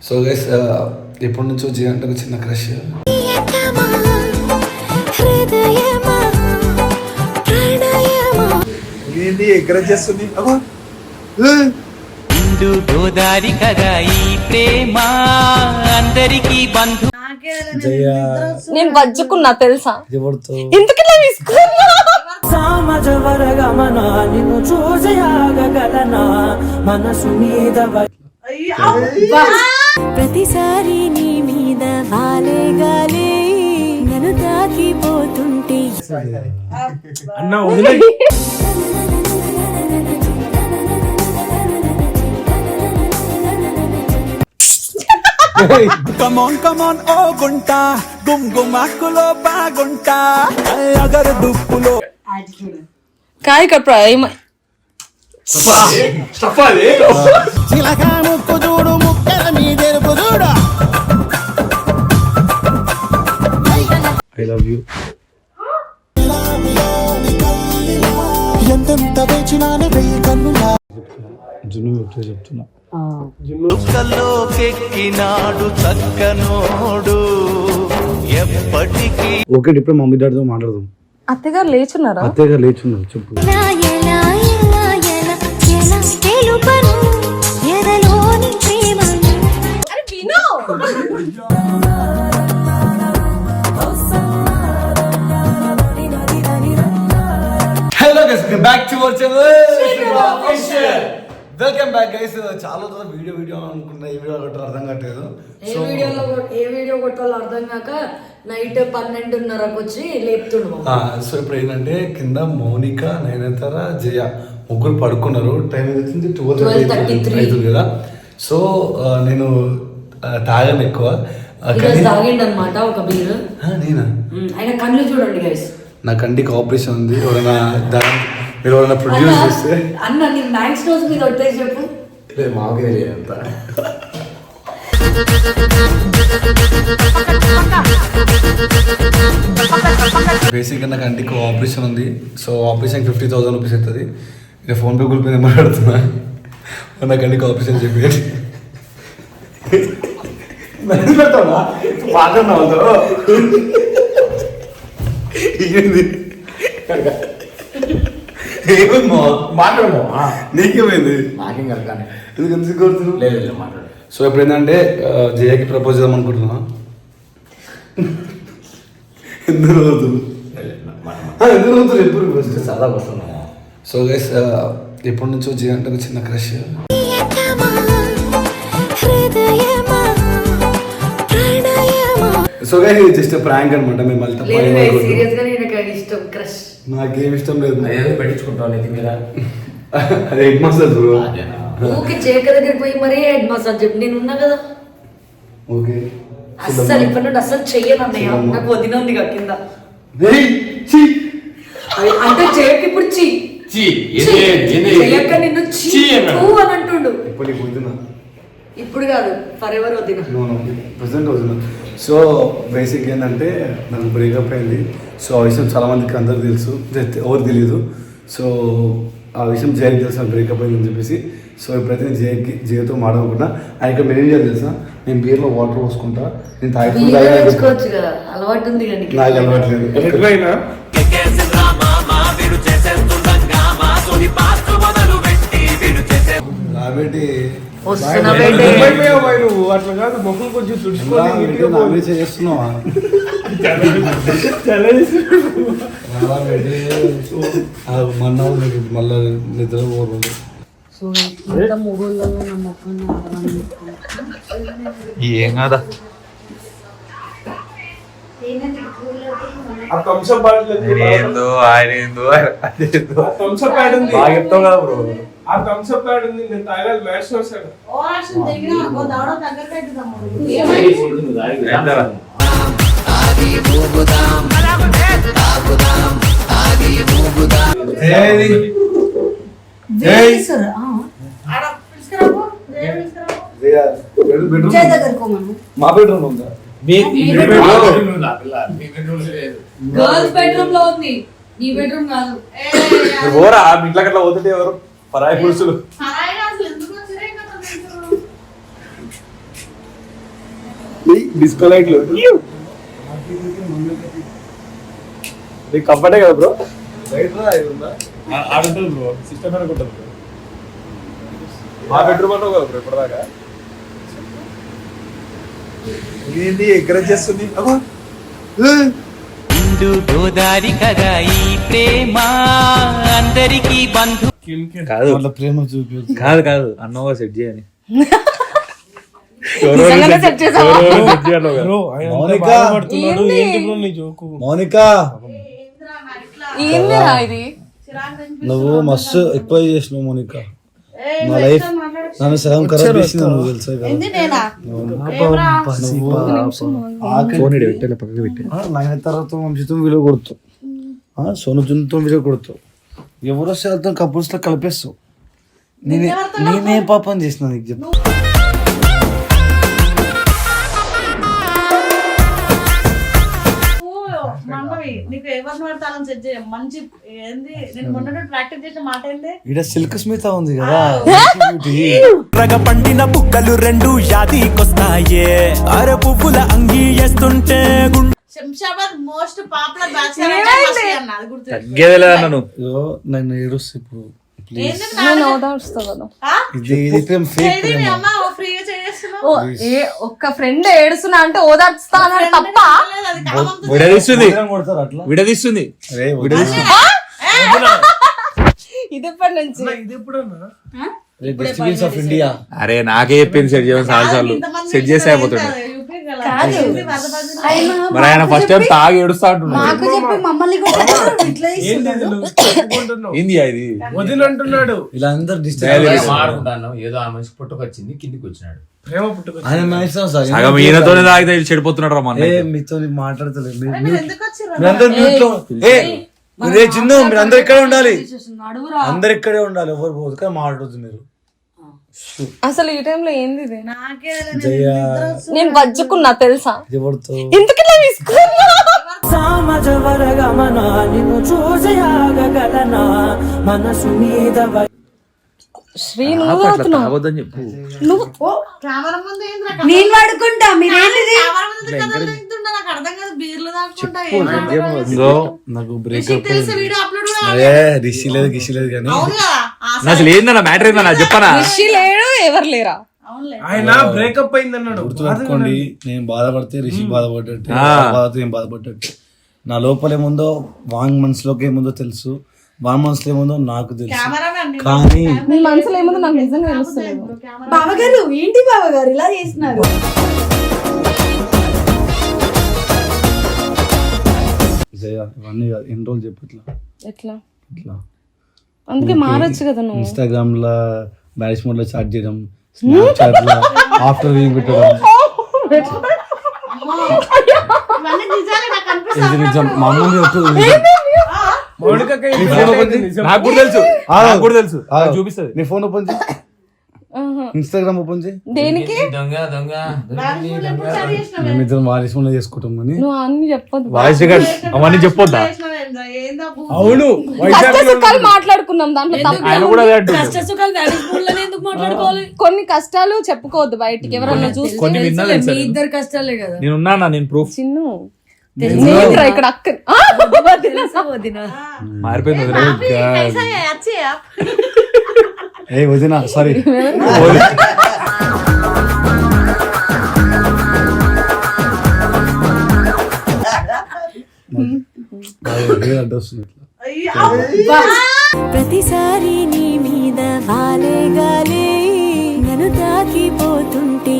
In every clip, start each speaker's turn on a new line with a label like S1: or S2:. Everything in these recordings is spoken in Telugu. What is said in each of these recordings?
S1: సో గైస్ ఎప్పటి నుంచో జయ అంటే ఒక చిన్న క్రష్.
S2: ఏంటి ఎంకరేజ్ చేస్తుంది?
S3: గోదారి కదా ఈ ప్రేమ అందరికి బంధు.
S4: నేను బజ్జుకున్నా తెలుసా,
S1: ఎవరితో
S4: ఎందుకు ఇలా తీసుకున్నా?
S5: నిన్ను చూసి ఆగగలనా మనసు మీద
S6: ప్రతిసారి నీ మీద వాలే గాలే నన్ను తాకిపోతుంటే
S2: అన్న వదిలే. కమాన్ కమాన్ ఓ గుంట గుమ్ గుమాకులో బాగుంటా అగరు దుప్పులో
S4: కాయ కప్రా
S5: చిలక ముక్కు చూడు ముక్కల మీదెరుపు చూడు.
S1: I love you.
S5: ఎంతెంత వేచినానే వెయ్యి కన్నులా
S1: జున్ను ఎప్పుడో చెప్తున్నా.
S3: కెక్కినాడు చక్కనోడు ఎప్పటికీ.
S1: ఓకే ఇప్పుడు మమ్మీ డాడీతో మాట్లాడదాం.
S4: అత్తగారు లేచున్నారా?
S1: అత్తయ్య గారు లేచున్నారు, చెప్పు.
S6: తెలుపను ఎదలోని ప్రేమను.
S1: Hello guys, back to our channel. Welcome back guys. చాలా వీడియో అనుకున్నా, ఏ వీడియో కొట్టాలో అర్థం కావట్లేదు.
S7: ఏ వీడియో కొట్టాలో అర్థం కాక నైట్ 12:30కు వచ్చి లేపుతున్నాం.
S1: సో ఇప్పుడు ఏంటంటే కింద మౌనిక, నయనతార, జయ ముగ్గురు పడుకున్నారు. టైం వచ్చింది 12:33 అవుతుంది కదా. సో నేను తాగాను ఎక్కువ.
S7: తాగిండు అనమాట ఒక బీర్.
S1: నేనా?
S7: ఆయన కళ్ళు చూడండి గైస్.
S1: నా కంటికి ఆపరేషన్ ఉంది. ఎవరైనా మీరు ఎవరైనా ప్రొడ్యూస్ చేస్తే
S7: అన్న నీ మ్యాక్స్ డోస్ మీద వచ్చేసి చెప్పు.
S1: మాకే తెలియదు అంత. బేసిక్గా నా కంటికి ఆపరేషన్ ఉంది. సో ఆపరేషన్ 50,000 రూపీస్ అవుతుంది. ఇక ఫోన్పే గూగుల్ పే మాట్లాడుతున్నా. నా కంటికి ఆపరేషన్ చెప్పి నీకేమైంది? సో ఇప్పుడు ఏంటంటే జయకి ప్రపోజ్ చేద్దాం అనుకుంటున్నా. ఎందుకు రోజులు ఎప్పుడు సో గైస్ ఎప్పటి నుంచో జయ అంటే ఒక చిన్న క్రష్. సో గైస్ ఇది జస్ట్ ప్రాంక్ అనమాట. మేము మళ్ళీ నాకేం ఇష్టం లేదు.
S2: పెట్టించుకుంటాను
S1: అదే హెడ్ మసాజ్ బ్రో.
S7: ఊకే చేక దగ్గరికి పోయి మరీ హెడ్ మసాజ్ చెప్పి నేను ఉన్నా కదా.
S1: ఓకే
S7: అస్సలు ఇప్పటి నుండి అస్సలు చెయ్యను అన్నయ్య. నాకు వదిన ఉంది కింద అంటే చేయక ఇప్పుడు చెయ్యక నిన్ను అని అంటుండు. ఇప్పుడు కాదు ఫర్ ఎవర్ వదిన.
S1: ప్రెసెంట్ వదిన. సో బేసిక్ ఏంటంటే నాకు బ్రేకప్ అయింది. సో ఆ విషయం చాలా మందికి అందరికి తెలుసు, ఎవరు తెలియదు. సో ఆ విషయం జయకి తెలుసు బ్రేకప్ అయిందని చెప్పేసి. సో ఎప్పుడైతే నేను జయతో మాడకుండా ఆయన ఇక్కడ మెయిన్ చేయాలి తెలుసా, నేను బీర్లో వాటర్ పోసుకుంటా. నేను
S7: అలవాటు ఉంది
S1: నాకు అలవాట్లేదు. కాబట్టి
S2: నువ్వు అట్లా కాదు, మొహం కొంచెం
S1: చేస్తున్నావా? మళ్ళా నిద్ర పోరు.
S2: ఏం కాదా ఏందో ఆయన ఏందో థమ్స్అప్ యాడ్ ఉంది. బాగా చెప్తావు కదా బ్రో. ఆ థమ్స్అప్ యాడ్ ఉంది. నేను తాగాలి మ్యాచ్ చూసాను.
S1: మా బెడ్రూమ్ ఉందా?
S7: గర్ల్స్ బెడ్రూమ్ లో ఉంది, నీ బెడ్రూమ్ కాదు.
S2: ఓరా ఇంట్లో అట్లా పోతుంటే ఎవరు పరాయి పురుషులు. డిస్కో లైట్లు నీకు కంఫర్టే కదా బ్రో ఆడుంటుంది బ్రో సిస్టమ్ అనుకుంటుంది బ్రో మా బెడ్రూమ్ అన్నావు కదా బ్రో ఇప్పటిదాకా ఏంటి ఎంకరేజ్ చేస్తుంది
S3: నిండు గోదారి కదా ఈ ప్రేమ అందరికీ బంధు
S2: కాదు
S1: వాళ్ళ ప్రేమ చూపి
S2: కాదు కాదు అన్నోగా సెట్ చేయని
S4: నిజంగానే set చేసావా?
S1: మౌనిక
S4: ఏందిరా ఇది
S1: నువ్వు మస్తు ఎక్కువ చేసినావు మౌనిక నా లైఫ్ నన్ను సగం ఖరాబ్ చేసింది నువ్వు తెలుసా కదా లైన్ తర్వాత వంశీతో వీడియో కొడుతావు సోనుతో వీడియో కొడుతావు ఎవరు వస్తే వాళ్ళతో కపుల్స్ లో కలిపేస్తావు నేనే పాపం చేసిన నీకు చెప్పు
S8: నీకు ఎవరిని పడతానని సెట్ చేయ మంచి ఏంది నేను మొన్న ప్రాక్టీస్ చేసిన మాట ఏంది
S1: ఇక్కడ సిల్క్ స్మిత ఉంది కదా
S5: రగ పండిన బుక్కలు రెండు యాదికొస్తాయే అర పువ్వుల అంగి వేస్తుంటే
S8: శంషాబాద్ మోస్ట్ పాపులర్ బ్యాచ్ అది గుర్తు
S2: తగ్గేదేలేదన్న నువ్వు
S1: ఇదిగో నన్ను ఏడుస్తా ఇప్పుడు
S8: ఏంది
S4: నేను ఓదాడుస్తా కదా
S1: ఇది ప్రేమ ఫేక్ ప్రేమ
S8: అమ్మ ఫ్రీగా చేస్తున్నావు
S4: ఓ ఒక్క ఫ్రెండ్ ఏడుస్తున్నా అంటే ఓదార్చుతా అన్నాడు తప్ప
S8: అది కామంతో
S2: విడదీస్తుంది
S1: కొడతారు అట్లా
S2: విడదీస్తుంది
S1: అరే విడదీస్తుంది
S4: ఇది ఎప్పటి నుంచి
S1: డస్ట్బిన్స్ ఆఫ్ ఇండియా
S2: అరే నాకే చెప్పింది సెట్ చేయమని చాలా సార్లు సెట్ చేసి అయిపోతుండే మరి ఆయన ఫస్ట్ టైం తాగి ఏడుస్తా అంటున్నాడు
S7: నాకు చెప్పి మమ్మల్ని కొట్టారు, ఇట్లా చేస్తున్నాడు.
S2: ఏంది ఇది
S9: వదినంటున్నాడు
S1: ఇలా అందరు డిస్టర్బ్
S9: మాడుకుంటాను ఏదో ఆ మనిషి పుట్టుకొచ్చింది కిందికి వచ్చినాడు ప్రేమ పుట్టుకొచ్చింది
S1: ఆయన మనసు
S2: సగం ఈయనతోనే తాగితే చెడిపోతున్నాడు రా మన
S1: మీతో మాట్లాడతలేదు
S8: ఎందుకు వచ్చిర్రు
S1: మీరందరూ mute లో మీరే చిన్న మీరందరూ ఇక్కడే ఉండాలి అందరు ఇక్కడే ఉండాలి ఎవరు పోదు కానీ మాట్లాడదు మీరు
S4: అసలు ఈ టైంలో ఏంది ఇది
S8: నాకే
S1: జయ
S4: నేను బజ్జుకున్నా తెలుసా
S1: ఎవరితో
S4: ఎందుకు ఇట్లా తీసుకున్నా
S5: సామజ వరగమన నిన్ను చూసి ఆగగలనా మనసు మీద
S4: శ్రీ నువ్వు తాగుతున్నావు
S2: తాగొద్దని చెప్పు
S4: నువ్వు
S8: కెమెరా ముందు ఏంద్రా
S7: నేను వాడుకుంటా మీరేంటిది
S8: కెమెరా ముందు కథలు చెప్తుంటా నాకు అర్థం కాదు బీర్లు తాగుకుంటా
S1: ఇంకో నాకు బ్రేకప్
S8: తెలుసు వీడియో అప్లోడ్ కూడా
S1: అదే రిషి లేదు గిషి లేదు కానీ
S8: అవును కదా
S2: అసలు ఏందన్న మ్యాటర్ ఏందన్న చెప్పనా
S4: రిషి లేడు ఎవరు లేరా
S8: అవునులే
S9: ఆయన బ్రేకప్ అయింది అన్నాడు
S1: గుర్తుపెట్టుకోండి నేను బాధపడితే రిషి బాధపడ్డట్టు బాధతో ఏం బాధపడ్డట్టు నా లోపల ఏముందో వాంగ్ మనసులోకి ఏముందో తెలుసు వాంగ్ మనసులో ఏముందో నాకు తెలుసు
S8: కెమెరామెన్
S1: కానీ
S4: నీ మనసులో ఏముందో నాకు నిజంగా తెలుస్తలేదు
S7: బావగారు ఏంటి బావగారు ఇలా చేస్తున్నారు?
S1: జయ ఇవన్నీ కాదు ఎన్ని రోజులు చెప్పు ఇట్లా
S4: ఎట్లా
S1: ఇట్లా
S4: అందుకే మారచ్చు కదా నువ్వు
S1: ఇన్స్టాగ్రామ్ లో మ్యారేజ్ మోడ్ లో చాట్ చేయడం స్నాప్చాట్ లో ఆఫ్టర్ వీక్ పెట్టడం
S8: ఇవన్నీ నిజాలే నాకు అనిపిస్తుంది
S1: ఇది నిజం మా అమ్మని చెప్పు
S2: నాకు కూడా తెలుసు నాకు కూడా తెలుసు చూపిస్తుంది
S1: నీ ఫోన్ ఓపెన్ చేయి ఇన్స్టాగ్రామ్ ఓపెన్ చేయి
S4: దేనికి
S9: దొంగ దొంగ
S1: మేమిద్దరం మ్యారేజ్ మోడ్ లో చేసుకుంటాం కానీ
S4: నువ్వు అన్ని చెప్పొద్దు
S2: వాయిస్ రికార్డ్ అవన్నీ చెప్పొద్దా
S8: ఏందా
S9: అవును
S4: కష్ట సుఖాలు మాట్లాడుకున్నాం దాంట్లో తప్పు
S2: ఆయన కూడా అదే అంటుండు.
S7: కష్ట సుఖాలు మ్యారేజ్ ఎందుకు మాట్లాడుకోవాలి?
S4: కొన్ని కష్టాలు చెప్పుకోవద్దు బయటికి ఎవరన్నా చూసి
S2: కొన్ని విన్నా తెలుసా
S7: మీ
S2: నేను?
S7: ఇద్దరు కష్టాలే కదా.
S2: నేనున్నా నేను ప్రూఫ్
S4: చిన్ను నేనురా ఇక్కడ అక్క
S7: వదినా
S2: మారిపోయింది వదిలే.
S1: ఏ వదినా సారీ అడ్రస్
S6: ప్రతిసారి నీ మీద వాలే గాలే నన్ను తాకిపోతుంటే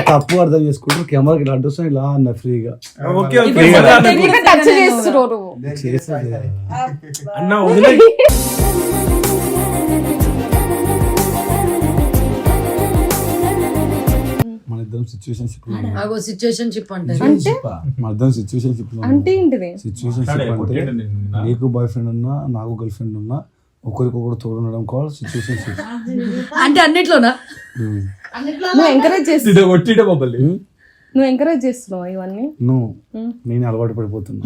S1: తప్పు అర్థం చేసుకుంటారు కెమెరాకి ఇలా అడ్రస్ ఇలా అన్న ఫ్రీగా
S9: ఓకే ఓకే
S4: తెలియక టచ్ చేస్తున్నారు
S1: చేసేది
S9: అన్న వదిలే
S1: మన ఇద్దరం సిచ్యువేషన్షిప్
S7: అగో సిచ్యువేషన్షిప్ అంటే
S1: మన ఇద్దరం సిచ్యువేషన్షిప్
S4: అంటే ఏంటిది
S1: సిచ్యువేషన్షిప్ అంటే నీకు బాయ్ ఫ్రెండ్ ఉన్నా నాకు గర్ల్ ఫ్రెండ్ ఉన్నా ఒకరికొకరు తోడు ఉండడం కావాలి సిచ్యువేషన్షిప్
S7: అంటే అన్నిట్లోనా?
S4: నువ్వు ఎంకరేజ్ చేస్తున్నావు
S2: కొట్టిడే మొబైల్
S4: నువ్వు ఎంకరేజ్ చేస్తున్నావు ఇవన్నీ
S1: నువ్వు నేను అలవాటు పడిపోతున్నా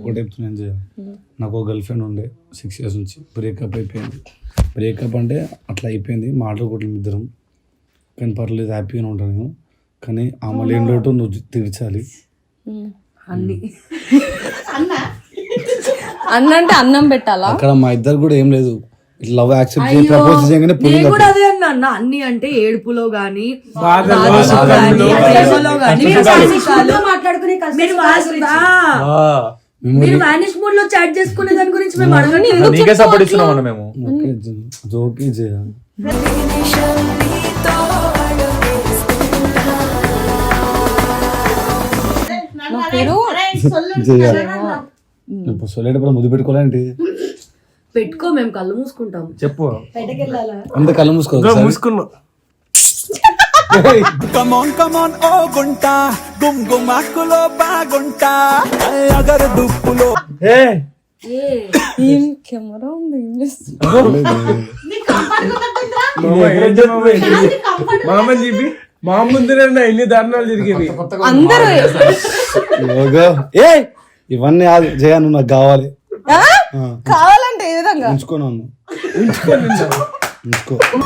S1: ఒకటి చెప్తున్నాను చేయాలి. నాకు ఒక గర్ల్ ఫ్రెండ్ ఉండే 6 years నుంచి బ్రేకప్ అయిపోయింది. బ్రేకప్ అంటే అట్లా అయిపోయింది, మాట్లాడుకోవట్లేదు ఇద్దరం. కానీ పర్లేదు, హ్యాపీగానే ఉంటాను నేను. కానీ ఆమె లేని లోటు నువ్వు తీర్చాలి.
S4: అన్ని అన్న అంటే అన్నం పెట్టాలా?
S1: అక్కడ మా ఇద్దరు కూడా ఏం లేదు, లవ్ యాక్సెప్ట్ చేసి ప్రపోజ్ చేయగానే
S7: నేను కూడా అదే అన్న, అన్ని అంటే ఏడుపులో గానీ ప్రేమలో గానీ మాట్లాడుకునే మీరు వానిష్ మూడ్ లో చాట్ చేసుకునే దాని గురించి మేము అడగని
S2: నీకే సపోర్ట్ ఇస్తున్నాం మేము.
S1: జోకి చేయాలి. సొల్లేటప్పుడు ముద్దు పెట్టుకోవాలంటే
S7: పెట్టుకో, మేము కళ్ళు మూసుకుంటాం.
S2: చెప్పు.
S1: అంత కళ్ళు మూసుకున్నా.
S5: కమోన్ కమోన్ ఓ గుంట గుమ్గుమాకులో బాగుంటా అగర దుప్పులో
S4: ఏం కెమెరా ఉంది, ఏం చేస్తుంది?
S2: మామని చెప్పి మా ముందు ఎన్ని దారుణాలు జరిగేవి.
S4: అందరూ
S1: ఏ ఇవన్నీ జయ నువ్వు నాకు కావాలి.
S4: కావాలంటే ఏ విధంగా
S1: ఉంచుకోను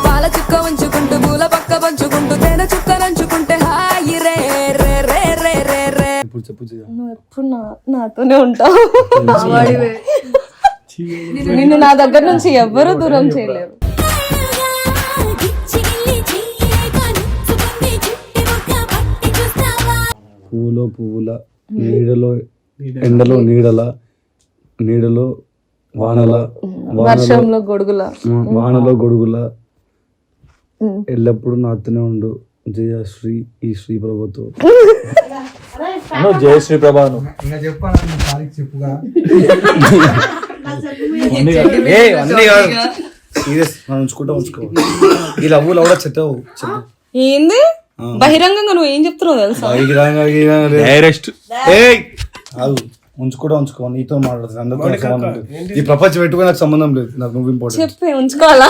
S6: పాల చుక్క ఉంచుకుంటూ పూల పక్క పంచుకుంటూ తేనె చుక్క నంచుకుంటే హాయి రే రే రే రే రే రే.
S1: ఇప్పుడు చెప్పు జయ.
S4: నువ్వు ఎప్పుడు నాతోనే ఉంటావు. నిన్ను నా దగ్గర నుంచి ఎవ్వరూ దూరం చేయలేరు.
S1: పువ్వుల నీడలో ఎండలో నీడలో
S4: వర్షంలో గొడుగుల
S1: వానలో గొడుగుల ఎల్లప్పుడు నాతోనే ఉండు జయశ్రీ ఈ శ్రీ ప్రభతో.
S2: జయశ్రీ ప్రభాను
S1: సీరియస్ మనం ఉంచుకో. ఈ లవ్వులు కూడా చెట్టవు చెప్పు.
S4: ఏంది బహిరంగంగా నువ్వు ఏం చెప్తున్నావు తెలుసా?
S2: డైరెక్ట్
S1: ఉంచుకో, నీతో మాట్లాడుతుంది. ఈ ప్రపంచం పెట్టుకుని నాకు సంబంధం లేదు, నాకు నువ్వు ఇంపార్టెంట్.
S4: చెప్పి ఉంచుకోవాలా?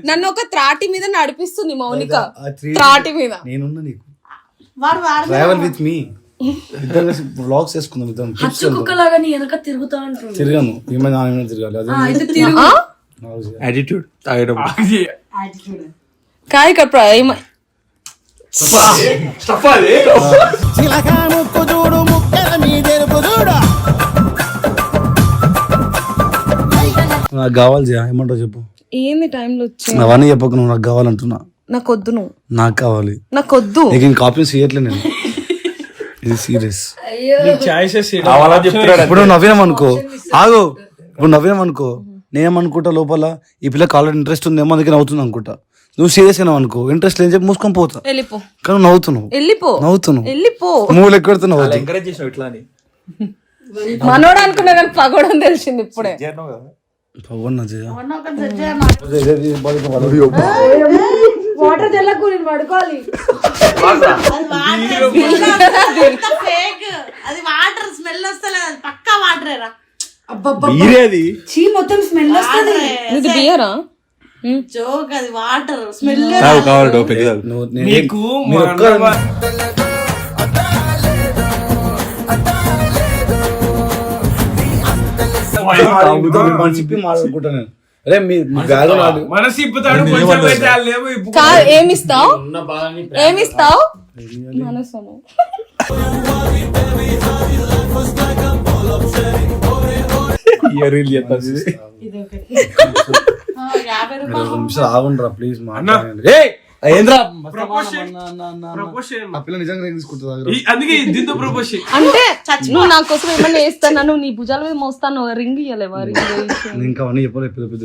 S4: నన్ను ఒక త్రాటి మీద నడిపిస్తుంది మౌనిక, త్రాటి మీద.
S1: నేనున్నా నీకు, ట్రావెల్ విత్ మీ. ఇద్దరు వ్లాగ్స్ వేసుకుందాం, ఇద్దరం
S7: కుక్కలాగా నీ వెనక తిరుగుతా అంటారు.
S1: తిరగాను, ఏమైనా నాన్న తిరగాలి. అదే
S2: యాటిట్యూడ్ తాగడం.
S4: కాదు ఇక్కడ
S1: నాకు కావాలి జయ, ఏమంటావు చెప్పు.
S4: ఏంది టైంలో వచ్చి
S1: అవన్నీ చెప్పకు, నువ్వు నాకు కావాలంటున్నా.
S4: నాకొద్దు, నువ్వు
S1: నాకు కావాలి.
S4: నాకొద్దు.
S1: నీకు కాపీస్ చేయట్లేదు నేను, ఇది సీరియస్.
S2: చెప్తున్నాడు.
S1: ఇప్పుడు నవ్వేమనుకో, ఆగు, ఇప్పుడు నవ్వేమనుకో, నేనేమనుకుంటా లోపల ఈ పిల్ల కాలేజ్ ఇంట్రెస్ట్ ఉందేమో అందుకే నవ్వుతుంది అనుకుంటా. నువ్వు సీరియస్ అయినావు అనుకో, ఇంట్రెస్ట్ లేని చెప్పి మూసుకొని పోతా.
S4: వెళ్ళిపో.
S1: కానీ నవ్వుతున్నావు,
S4: వెళ్ళిపో.
S1: మూలు ఎక్కడుతున్నావు.
S2: ఎంకరేజ్ చేసినావు ఇట్లా అని.
S4: మనోడు అనుకున్నా కానీ పగోడని తెలిసింది ఇప్పుడే.
S7: వాటర్ తెల్లకు నేను పడుకోవాలి.
S8: అది వాటర్ స్మెల్ వస్తలేదు, అది పక్కా వాటరేరా.
S7: చీ మొత్తం స్మెల్ వస్తుంది.
S4: ఇది బియరా?
S8: జోక్, అది వాటర్ స్మెల్.
S1: చెప్పి మాట్లాడుకుంటా నేను. అరే మీ
S2: మనసు ఇప్పుతాడు.
S4: ఏమిస్తావు మనసును?
S1: నిమిషాలు ఆగుండ్రా ప్లీజ్.
S4: అంటే నువ్వు నా కోసం ఏమన్నా వేస్తాను, నువ్వు నీ భుజాల మీద మోస్తాను, రింగ్ ఇయ్యలేవా?
S1: ఇంకా అవన్నీ చెప్పలే, పెద్ద పెద్ద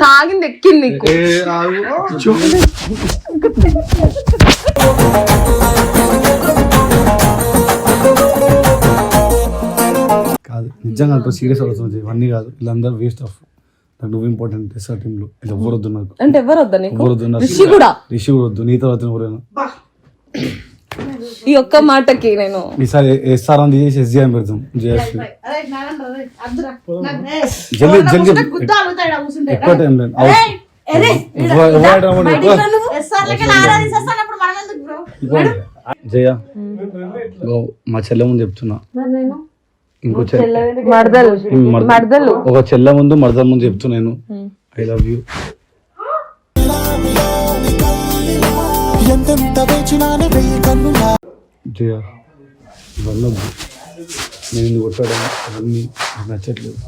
S4: తాగింది ఎక్కింది నీకు.
S1: కాదు నిజంగా సీరియస్ అవుతుంది. ఇవన్నీ కాదు, వీళ్ళందరూ వేస్ట్ ఆఫ్. నాకు నువ్వు ఇంపార్టెంట్ ఆ టీమ్ లో. ఇది ఎవరు వద్దు నాకు.
S4: అంటే ఎవరు వద్దా నీకు?
S1: ఎవరు వద్దు,
S4: రిషి కూడా
S1: వద్దు, నీ తర్వాత ఎవరైనా
S4: ఈ ఒక్క మాటకి నేను
S1: ఈసారి ఎస్ఆర్ఎం తీసి ఎస్జిఎం పెడతాం జేఎస్పీ
S8: అరే నారాయణ రా, రే, అద్దురా. నాకు, ఏ,
S1: జల్దీ
S8: ఎవరన్నా
S1: జల్దీ
S8: కూర్చుంటే గుద్ద ఆగుతాడు, కూర్చుంటే.
S1: ఎక్కువ టైం లేదు
S8: ఎస్ఆర్లకి ఆరాధిస్తానప్పుడు మనం ఎందుకు బ్రో?
S1: జయ గో, మా చెల్లె ముందు చెప్తున్నా ఇంకో
S4: మర్దలు
S1: ఒక చెల్లె ముందు మరదల ముందు చెప్తున్నా నేను ఐ లవ్ యూ. జయ ఇవన్నీ వద్దు. నేను ఇది కొట్టడం అవన్నీ నాకు నచ్చట్లేదు.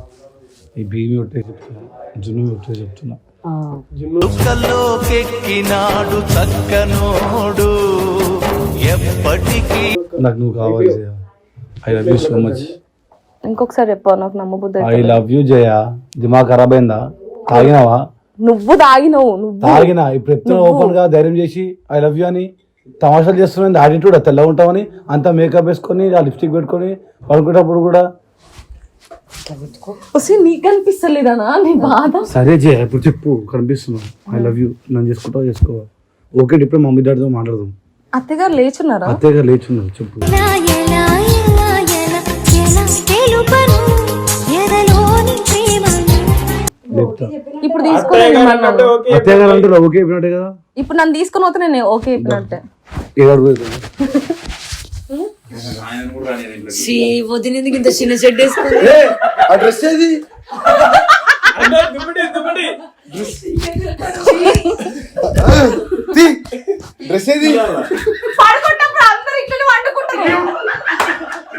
S1: ఈ భీమి కొట్టే చెప్తున్నా, జున్ను కొట్టే చెప్తున్నా.
S3: కెక్కినాడు చక్కనోడు ఎప్పటికీ
S1: నాకు నువ్వు కావాలి Jaya. I love you so much.
S4: ఇంకొకసారి చెప్పావు, నాకు నమ్మబుద్ధి
S1: ఐ లవ్ యూ జయ. దిమాగ్ ఖరాబ్ అయిందా? తాగినావా?
S4: నువ్వు తాగినవు, నువ్వు
S1: తాగినా. ఇప్పుడు చెప్తున్నా ఓపెన్ గా ధైర్యం చేసి ఐ లవ్ యూ అని. తమాషాలు చేస్తున్నా యాటిట్యూడ్ తెల్లగా ఉంటామని అంతా మేకప్ వేసుకొని లిప్స్టిక్ పెట్టుకొని పడుకునేటప్పుడు కూడా.
S4: నీకు అనిపిస్తలేదా నీ బాధ?
S1: సరే జయ, ఇప్పుడు చెప్పు, కనిపిస్తున్నావు. I love you. నన్ను చేసుకుంటావు, చేసుకోవాలి. ఓకే, ఇప్పుడు మమ్మీ డాడీతో మాట్లాడదాం.
S4: అత్తగారు లేచున్నారా?
S1: అత్తయ్య గారు లేచున్నారు, చెప్పు. లేపుతా.
S4: ఇప్పుడు తీసుకుని
S1: అత్తయ్య గారు అంటారు ఓకే అయిపోయినట్టే కదా.
S4: ఇప్పుడు నన్ను తీసుకుని పోతే నేను ఓకే అయిపోయినట్టే.
S1: ఏడు పోతుంది.
S7: వదిలేందుకు ఇంత చిన్న షెడ్ వేసుకుంది?
S1: ఆ డ్రెస్ ఏది? డ్రెస్ ఏది?
S4: పడుకుంటప్పుడు అందరూ ఇట్లనే వండుకుంటారు.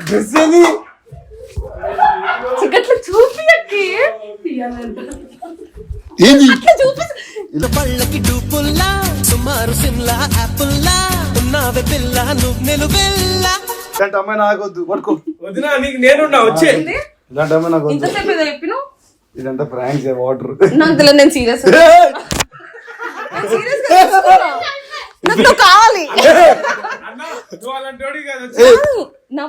S1: డ్రెస్ ఏది?
S4: చికెట్లు చూపి అక్కి.
S1: ఏది?
S3: పళ్ళకి డూపుల్లా సుమారు సిమ్లా యాపుల్లా ఉన్నావే పిల్ల నువ్వు నిలువెల్లా.
S1: ఇలాంటి అమ్మాయి నాకొద్దు, పడుకో.
S2: వదినా నీకు నేనున్నా వచ్చే.
S1: ఇలాంటి అమ్మాయి నాకు వద్దు.
S4: ఇంతసేపు ఏదో చెప్పినావు?
S1: ఇదంతా ప్రాంక్ చేయ వాటర్.
S4: నాకు తెలియదు, నేను సీరియస్. నాకు నువ్వు కావాలి.
S2: నువ్వు అలాంటి వాడివి కాదు.
S4: నా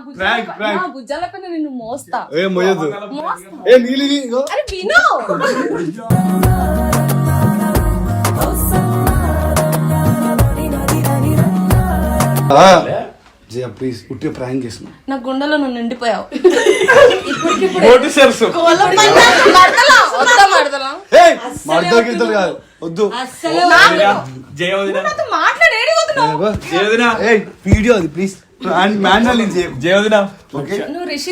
S4: భుజాల పైన నిన్ను మోస్తా.
S1: ఏ మొయ్యదు.
S4: మోస్తా.
S1: ఏ నీలి ఇగో.
S4: అరే విను.
S1: జయ ప్లీజ్, ఉట్టి ప్రాంక్ చేసిన.
S4: నా గుండెలో నువ్వు నిండిపోయావు.
S2: నోటీసర్స్.
S1: మడతలు గిద్దలు కాదు, వద్దు.
S2: జయ వదినా.
S4: మాట్లాడేది
S2: జయ వదినా.
S1: వీడియో అది ప్లీజ్. మాన్యువల్
S2: జయ వదినా.
S4: నువ్వు రిషి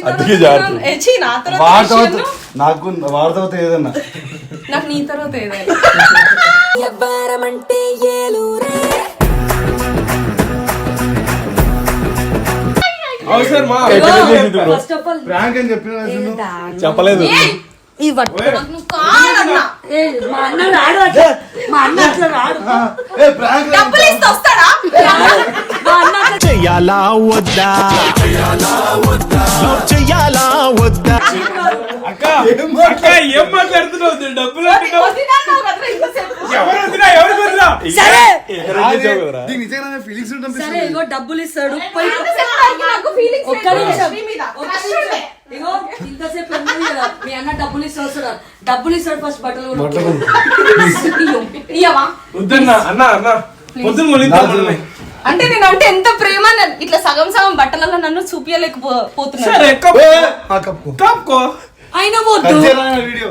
S1: నాకు వాడి తర్వాత ఏదన్నా.
S4: నాకు నీ తర్వాత ఏదైనా.
S6: ఎవ్వరమంటే ఏలూరే
S2: అవసరమా?
S7: ఫస్ట్ ఆఫ్ ఆల్
S1: ప్రాంక్ అని చెప్పిన
S2: చెప్పలేదు.
S7: ఈ వట్టు
S4: నువ్వు కాదన్నా.
S7: మా అన్న రాడు అట్లా. మా అన్న అట్లా రాడు.
S4: డబ్బులు ఇస్తే వస్తాడా?
S7: మా అన్న అట్లా
S5: చెయ్యాలా వద్దా, చెయ్యాలా వద్దా?
S2: అక్క అక్క ఏం మాట్లాడుతున్నావు? డబ్బులు అంటున్నావు.
S4: వదినా అన్నావు కదరా ఇంతసేపు.
S2: ఎవరు వదినా? ఎవరు వదినా?
S7: సరే
S1: నిజంగా ఫీలింగ్స్
S7: సరే ఇగో డబ్బులు ఇస్తాడు పోయి.
S4: ఇంతసేపు నాకు feelings
S7: ఒక్క
S4: లేదు.
S7: నిమిషం.
S4: మీ మీద.
S7: ఒక్క నిమిషం. ఇగో ఇంతసేపు ఉన్నది కదా, మీ అన్న డబ్బులు ఇస్తాడు. డబ్బులు ఇస్తాడు, ఫస్ట్ బట్టలు కొనుక్కో.
S4: ఇయ్యవా?
S2: వద్దన్నా. అన్న అన్న పొద్దున్న కొనిద్దాం.
S4: అంటే నేను అంటే ఎంత ప్రేమ ఇట్లా సగం సగం బట్టలలో నన్ను చూపించలేకపోతున్నా.
S2: సరే కప్పుకో.
S1: కప్పు
S7: అయినా వద్దు.
S1: వీడియో